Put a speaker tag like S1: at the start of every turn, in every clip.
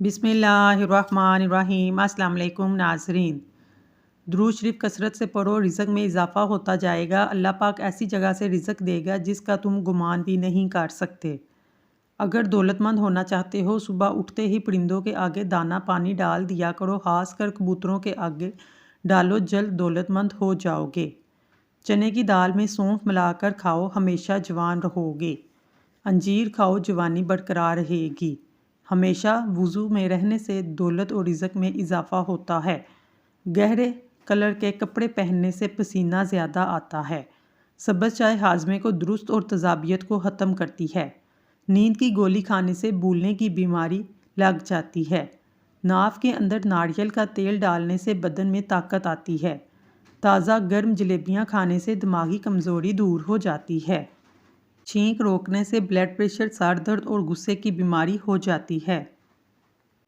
S1: बिस्मिल्लाहिर्रहमानिर्रहीम। अस्सलाम वालेकुम नाज़रीन। दुरूद शरीफ कसरत से पढ़ो, रिज़्क में इजाफ़ा होता जाएगा। अल्लाह पाक ऐसी जगह से रिज़्क देगा जिसका तुम गुमान भी नहीं कर सकते। अगर दौलतमंद होना चाहते हो, सुबह उठते ही परिंदों के आगे दाना पानी डाल दिया करो, खासकर कबूतरों के आगे डालो, जल्द दौलतमंद हो जाओगे। चने की दाल में सौंफ मिलाकर खाओ, हमेशा जवान रहोगे। अंजीर खाओ, जवानी बरकरार रहेगी। हमेशा वुज़ू में रहने से दौलत और रिज़्क में इजाफ़ा होता है। गहरे कलर के कपड़े पहनने से पसीना ज़्यादा आता है। सब्ज़ चाय हाजमे को दुरुस्त और तज़ाबियत को ख़त्म करती है। नींद की गोली खाने से भूलने की बीमारी लग जाती है। नाव के अंदर नारियल का तेल डालने से बदन में ताकत आती है। ताज़ा गर्म जलेबियाँ खाने से दिमागी कमज़ोरी दूर हो जाती है। छींक रोकने से ब्लड प्रेशर, सर दर्द और गुस्से की बीमारी हो जाती है।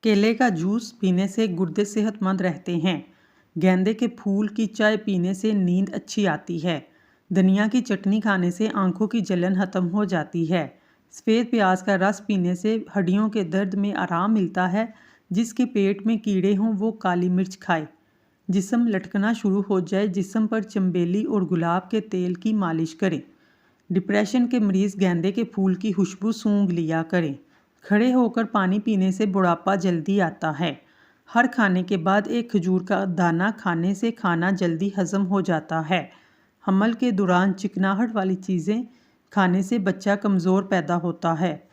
S1: केले का जूस पीने से गुर्दे सेहतमंद रहते हैं। गेंदे के फूल की चाय पीने से नींद अच्छी आती है। धनिया की चटनी खाने से आंखों की जलन ख़त्म हो जाती है। सफ़ेद प्याज का रस पीने से हड्डियों के दर्द में आराम मिलता है। जिसके पेट में कीड़े हों वो काली मिर्च खाए। जिस्म लटकना शुरू हो जाए, जिस्म पर चंबेली और गुलाब के तेल की मालिश करें। डिप्रेशन के मरीज़ गेंदे के फूल की खुशबू सूंघ लिया करें। खड़े होकर पानी पीने से बुढ़ापा जल्दी आता है। हर खाने के बाद एक खजूर का दाना खाने से खाना जल्दी हजम हो जाता है। हमल के दौरान चिकनाहट वाली चीज़ें खाने से बच्चा कमज़ोर पैदा होता है।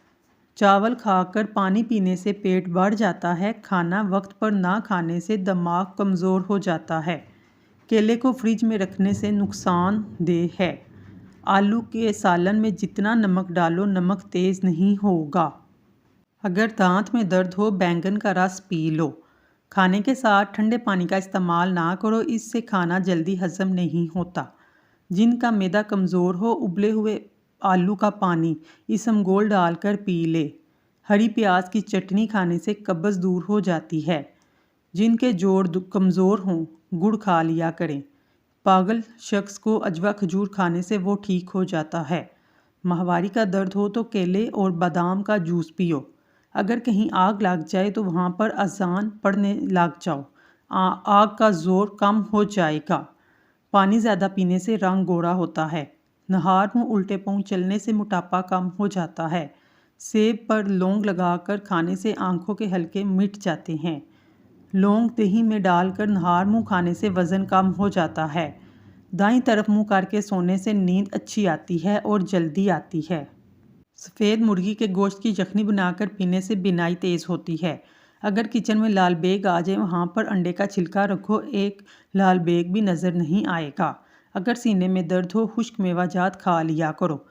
S1: चावल खाकर पानी पीने से पेट बढ़ जाता है। खाना वक्त पर ना खाने से दिमाग कमज़ोर हो जाता है। केले को फ्रिज में रखने से नुकसानदेह है। आलू के सालन में जितना नमक डालो, नमक तेज़ नहीं होगा। अगर दांत में दर्द हो, बैंगन का रस पी लो। खाने के साथ ठंडे पानी का इस्तेमाल ना करो, इससे खाना जल्दी हजम नहीं होता। जिनका मैदा कमज़ोर हो, उबले हुए आलू का पानी इसबगोल डालकर पी ले। हरी प्याज की चटनी खाने से कब्ज़ दूर हो जाती है। जिनके जोड़ कमज़ोर हों, गुड़ खा लिया करें। पागल शख्स को अजवा खजूर खाने से वो ठीक हो जाता है। माहवारी का दर्द हो तो केले और बादाम का जूस पियो। अगर कहीं आग लग जाए तो वहाँ पर अज़ान पढ़ने लग जाओ, आग का ज़ोर कम हो जाएगा। पानी ज़्यादा पीने से रंग गोरा होता है। नहार मुँह उल्टे पाँव चलने से मोटापा कम हो जाता है। सेब पर लौंग लगाकर खाने से आँखों के हल्के मिट जाते हैं। लौंग दही में डालकर नहार मुँह खाने से वज़न कम हो जाता है। दाईं तरफ मुँह करके सोने से नींद अच्छी आती है और जल्दी आती है। सफ़ेद मुर्गी के गोश्त की यखनी बनाकर पीने से बीनाई तेज़ होती है। अगर किचन में लाल बेग आ जाए, वहाँ पर अंडे का छिलका रखो, एक लाल बेग भी नज़र नहीं आएगा। अगर सीने में दर्द हो, खुश्क मेवाजात खा लिया करो।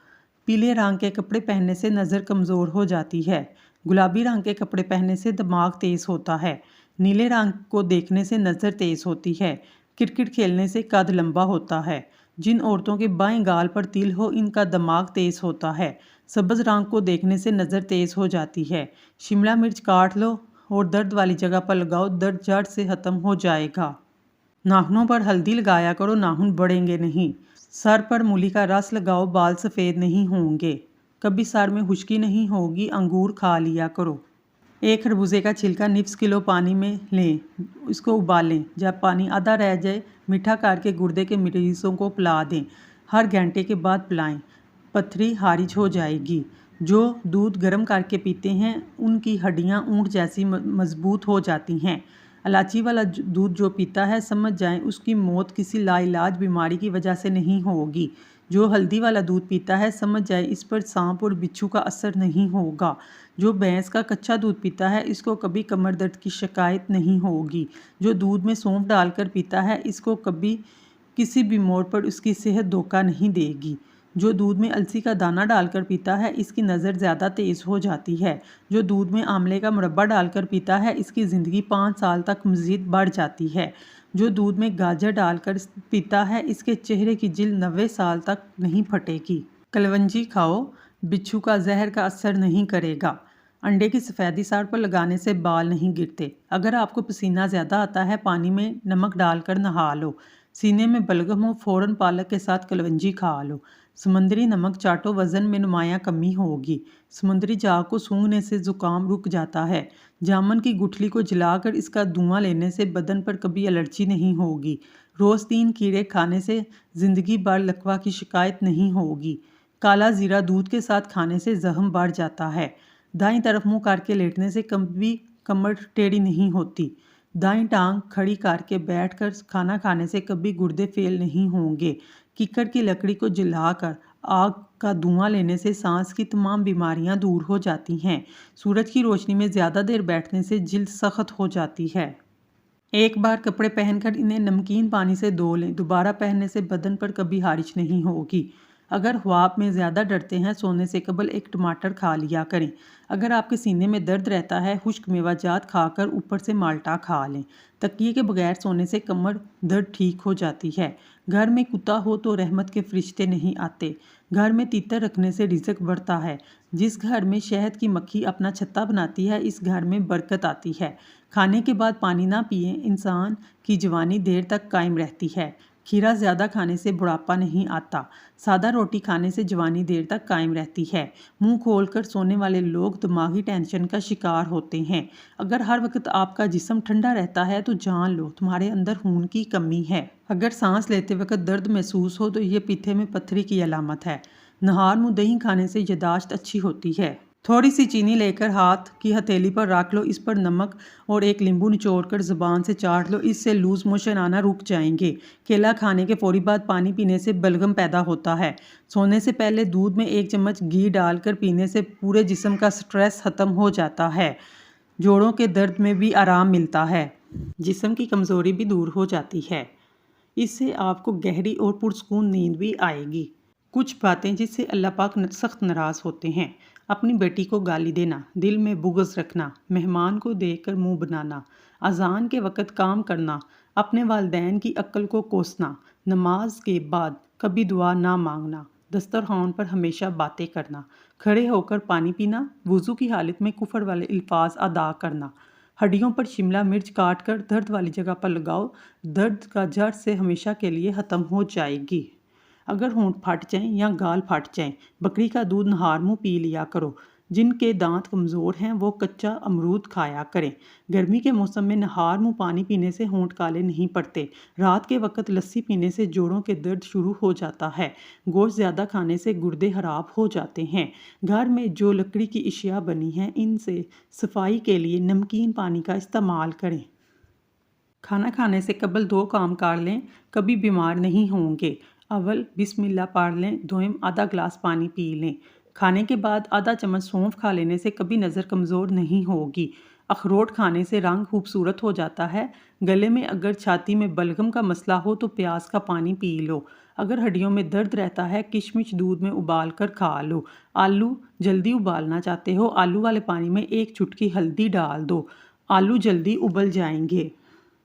S1: पीले रंग के कपड़े पहनने से नज़र कमज़ोर हो जाती है। गुलाबी रंग के कपड़े पहनने से दिमाग तेज़ होता है। नीले रंग को देखने से नज़र तेज़ होती है। क्रिकेट खेलने से कद लंबा होता है। जिन औरतों के बाएं गाल पर तिल हो, इनका दिमाग तेज़ होता है। सब्ज़ रंग को देखने से नज़र तेज़ हो जाती है। शिमला मिर्च काट लो और दर्द वाली जगह पर लगाओ, दर्द जड़ से ख़त्म हो जाएगा। नाखूनों पर हल्दी लगाया करो, नाखून बढ़ेंगे नहीं। सर पर मूली का रस लगाओ, बाल सफ़ेद नहीं होंगे। कभी सर में खुश्की नहीं होगी, अंगूर खा लिया करो। एक खरबूजे का छिलका निफ्स किलो पानी में लें, इसको उबालें। जब पानी आधा रह जाए, मीठा करके गुर्दे के मरीज़ों को पिला दें। हर घंटे के बाद पिलाएं, पथरी खारिज हो जाएगी। जो दूध गर्म करके पीते हैं, उनकी हड्डियां ऊंट जैसी मजबूत हो जाती हैं। इलायची वाला दूध जो पीता है, समझ जाएं उसकी मौत किसी लाइलाज बीमारी की वजह से नहीं होगी। जो हल्दी वाला दूध पीता है, समझ जाए इस पर सांप और बिच्छू का असर नहीं होगा। जो भैंस का कच्चा दूध पीता है, इसको कभी कमर दर्द की शिकायत नहीं होगी। जो दूध में सौंफ डालकर पीता है, इसको कभी किसी भी मोड़ पर उसकी सेहत धोखा नहीं देगी। जो दूध में अलसी का दाना डालकर पीता है, इसकी नज़र ज़्यादा तेज़ हो जाती है। जो दूध में आंवले का मुरब्बा डालकर पीता है, इसकी ज़िंदगी 5 साल तक मज़ीद बढ़ जाती है। जो दूध में गाजर डालकर पीता है, इसके चेहरे की जिल्द 90 साल तक नहीं फटेगी। कलवंजी खाओ, बिच्छू का जहर का असर नहीं करेगा। अंडे की सफ़ेदी सर पर लगाने से बाल नहीं गिरते। अगर आपको पसीना ज़्यादा आता है, पानी में नमक डालकर नहा लो। सीने में बलगम हो, फ़ौरन पालक के साथ कलवंजी खा लो। समंदरी नमक चाटो, वज़न में नुमायाँ कमी होगी। समुद्री झाग को सूंघने से ज़ुकाम रुक जाता है। जामुन की गुठली को जलाकर इसका धुआं लेने से बदन पर कभी एलर्जी नहीं होगी। रोज़ 3 कीड़े खाने से ज़िंदगी भर लकवा की शिकायत नहीं होगी। काला ज़ीरा दूध के साथ खाने से ज़ख्म बढ़ जाता है। दाईं तरफ मुँह करके लेटने से कभी कमर टेढ़ी नहीं होती। दाईं टांग खड़ी करके बैठकर खाना खाने से कभी गुर्दे फेल नहीं होंगे। कीकर की लकड़ी को जलाकर आग का धुआं लेने से सांस की तमाम बीमारियां दूर हो जाती हैं। सूरज की रोशनी में ज़्यादा देर बैठने से जिल्द सख्त हो जाती है। एक बार कपड़े पहनकर इन्हें नमकीन पानी से धो लें। दोबारा पहनने से बदन पर कभी हारिश नहीं होगी। अगर ख्वाब में ज़्यादा डरते हैं, सोने से कबल एक टमाटर खा लिया करें। अगर आपके सीने में दर्द रहता है, खुश्क मेवाजात खाकर ऊपर से माल्टा खा लें। तकिए के बगैर सोने से कमर दर्द ठीक हो जाती है। घर में कुत्ता हो तो रहमत के फरिश्ते नहीं आते। घर में तीतर रखने से रिज़्क बढ़ता है। जिस घर में शहद की मक्खी अपना छत्ता बनाती है, इस घर में बरकत आती है। खाने के बाद पानी ना पिए, इंसान की जवानी देर तक कायम रहती है। खीरा ज़्यादा खाने से बुढ़ापा नहीं आता। सादा रोटी खाने से जवानी देर तक कायम रहती है। मुंह खोलकर सोने वाले लोग दिमागी टेंशन का शिकार होते हैं। अगर हर वक्त आपका जिस्म ठंडा रहता है तो जान लो तुम्हारे अंदर खून की कमी है। अगर सांस लेते वक्त दर्द महसूस हो तो ये पीठे में पत्थरी की अलामत है। नहार मुँह दही खाने से यादाश्त अच्छी होती है। थोड़ी सी चीनी लेकर हाथ की हथेली पर रख लो, इस पर नमक और एक नींबू निचोड़कर ज़ुबान से चाट लो, इससे लूज मोशन आना रुक जाएंगे। केला खाने के फौरी बाद पानी पीने से बलगम पैदा होता है। सोने से पहले दूध में 1 चम्मच घी डालकर पीने से पूरे जिस्म का स्ट्रेस ख़त्म हो जाता है। जोड़ों के दर्द में भी आराम मिलता है। जिस्म की कमज़ोरी भी दूर हो जाती है। इससे आपको गहरी और पुरसकून नींद भी आएगी। कुछ बातें जिससे अल्लाह पाक सख्त नाराज़ होते हैं। अपनी बेटी को गाली देना, दिल में बुग़्ज़ रखना, मेहमान को देखकर मुंह बनाना, अज़ान के वक़्त काम करना, अपने वालिदैन की अक्ल को कोसना, नमाज के बाद कभी दुआ ना मांगना, दस्तरखान पर हमेशा बातें करना, खड़े होकर पानी पीना, वुज़ू की हालत में कुफर वाले अल्फाज अदा करना, हड्डियों पर शिमला मिर्च काट कर दर्द वाली जगह पर लगाओ, दर्द का जड़ से हमेशा के लिए ख़त्म हो जाएगी। अगर होंठ फट जाएं या गाल फट जाएं, बकरी का दूध नहार मुँह पी लिया करो। जिनके दांत कमज़ोर हैं वो कच्चा अमरूद खाया करें। गर्मी के मौसम में नहार मुँह पानी पीने से होंठ काले नहीं पड़ते। रात के वक्त लस्सी पीने से जोड़ों के दर्द शुरू हो जाता है। गोश्त ज़्यादा खाने से गुर्दे खराब हो जाते हैं। घर में जो लकड़ी की अशिया बनी हैं, इनसे सफाई के लिए नमकीन पानी का इस्तेमाल करें। खाना खाने से कबल 2 काम कर लें, कभी बीमार नहीं होंगे। अव्वल बिस्मिल्लाह पढ़ लें, दोयम आधा गिलास पानी पी लें। खाने के बाद आधा चम्मच सौंफ खा लेने से कभी नज़र कमज़ोर नहीं होगी। अखरोट खाने से रंग खूबसूरत हो जाता है। गले में अगर छाती में बलगम का मसला हो तो प्याज का पानी पी लो। अगर हड्डियों में दर्द रहता है, किशमिश दूध में उबाल कर खा लो। आलू जल्दी उबालना चाहते हो, आलू वाले पानी में 1 चुटकी हल्दी डाल दो। आलू जल्दी उबल जाएंगे।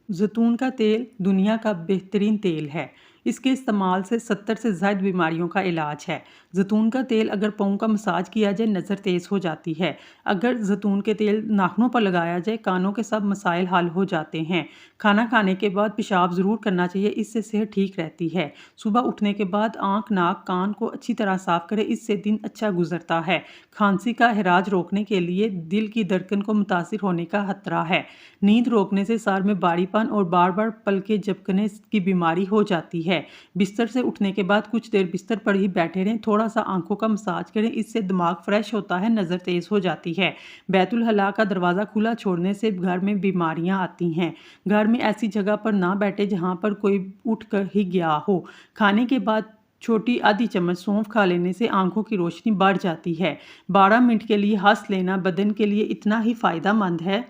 S1: जैतून का तेल दुनिया का बेहतरीन तेल है। इसके इस्तेमाल से 70 से ज़ायद बीमारियों का इलाज है। जैतून का तेल अगर पाँव का मसाज किया जाए, नज़र तेज़ हो जाती है। अगर जैतून के तेल नाखूनों पर लगाया जाए, कानों के सब मसाइल हल हो जाते हैं। खाना खाने के बाद पेशाब ज़रूर करना चाहिए, इससे सेहत ठीक रहती है। सुबह उठने के बाद आँख, नाक, कान को अच्छी तरह साफ़ करें, इससे दिन अच्छा गुजरता है। खांसी का इहराज रोकने के लिए दिल की धड़कन को मुतासिर होने का खतरा है। नींद रोकने से सर में भारीपन और बार बार पलकें झपकने की बीमारी हो जाती है। बिस्तर से उठने के बाद कुछ देर बिस्तर पर ही बैठे रहें, थोड़ा सा आंखों का मसाज करें, इससे दिमाग फ्रेश होता है, नज़र तेज़ हो जाती है। बैतुल हला का दरवाज़ा खुला छोड़ने से घर में बीमारियां आती हैं। घर में ऐसी जगह पर ना बैठे जहां पर कोई उठ कर ही गया हो। खाने के बाद छोटी आधी चम्मच सौंफ खा लेने से आंखों की रोशनी बढ़ जाती है। 12 मिनट के लिए हंस लेना बदन के लिए इतना ही फ़ायदेमंद है।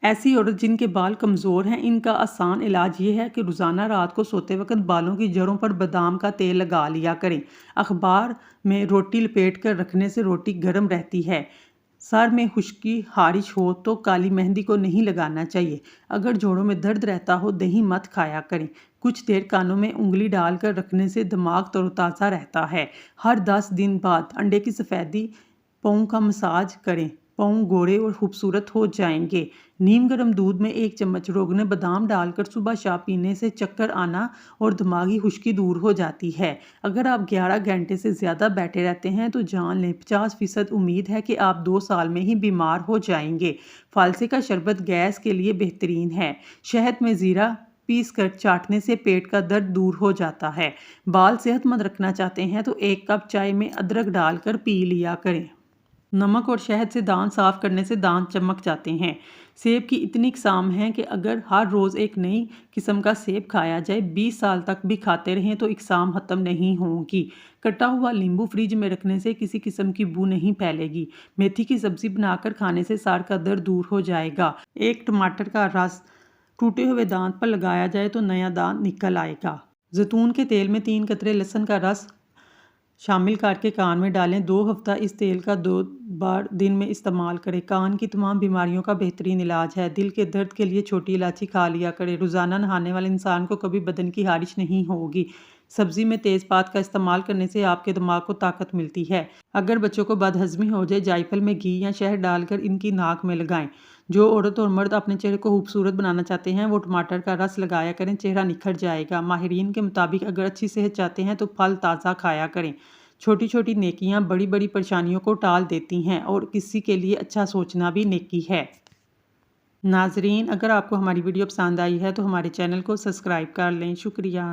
S1: ऐसी औरत जिनके बाल कमज़ोर हैं, इनका आसान इलाज ये है कि रोज़ाना रात को सोते वक्त बालों की जड़ों पर बादाम का तेल लगा लिया करें। अखबार में रोटी लपेट कर रखने से रोटी गर्म रहती है। सर में खुश्की हारिश हो तो काली मेहंदी को नहीं लगाना चाहिए। अगर जोड़ों में दर्द रहता हो, दही मत खाया करें। कुछ देर कानों में उंगली डालकर रखने से दिमाग तरोताज़ा रहता है। हर 10 दिन बाद अंडे की सफ़ेदी पाँव का मसाज करें। पाँव गोरे और खूबसूरत हो जाएंगे। नीम गर्म दूध में 1 चम्मच रोगन बादाम डालकर सुबह शाम पीने से चक्कर आना और दिमागी खुश्की दूर हो जाती है। अगर आप 11 घंटे से ज़्यादा बैठे रहते हैं तो जान लें 50% उम्मीद है कि आप 2 साल में ही बीमार हो जाएंगे। फालसे का शरबत गैस के लिए बेहतरीन है। शहद में ज़ीरा पीस कर चाटने से पेट का दर्द दूर हो जाता है। बाल सेहतमंद रखना चाहते हैं तो 1 कप चाय में अदरक डालकर पी लिया करें। नमक और शहद से दांत साफ करने से दांत चमक जाते हैं। सेब की इतनी इकसाम हैं कि अगर हर रोज़ एक नई किस्म का सेब खाया जाए 20 साल तक भी खाते रहें तो इकसाम ख़त्म नहीं होगी। कटा हुआ नींबू फ्रिज में रखने से किसी किस्म की बू नहीं फैलेगी। मेथी की सब्ज़ी बनाकर खाने से सार का दर्द दूर हो जाएगा। 1 टमाटर का रस टूटे हुए दांत पर लगाया जाए तो नया दांत निकल आएगा। जैतून के तेल में 3 कतरे लहसुन का रस शामिल करके कान में डालें। 2 हफ्ता इस तेल का 2 बार दिन में इस्तेमाल करें। कान की तमाम बीमारियों का बेहतरीन इलाज है। दिल के दर्द के लिए छोटी इलायची खा लिया करें। रोज़ाना नहाने वाले इंसान को कभी बदन की खारिश नहीं होगी। सब्ज़ी में तेज़पात का इस्तेमाल करने से आपके दिमाग को ताकत मिलती है। अगर बच्चों को बदहज़मी हो जाए जायफल में घी या शहद डालकर इनकी नाक में लगाएं। जो औरत और मर्द अपने चेहरे को खूबसूरत बनाना चाहते हैं वो टमाटर का रस लगाया करें, चेहरा निखर जाएगा। माहिरीन के मुताबिक अगर अच्छी सेहत चाहते हैं तो फल ताज़ा खाया करें। छोटी छोटी नेकियां बड़ी बड़ी परेशानियों को टाल देती हैं और किसी के लिए अच्छा सोचना भी नेकी है। नाजरीन, अगर आपको हमारी वीडियो पसंद आई है तो हमारे चैनल को सब्सक्राइब कर लें। शुक्रिया।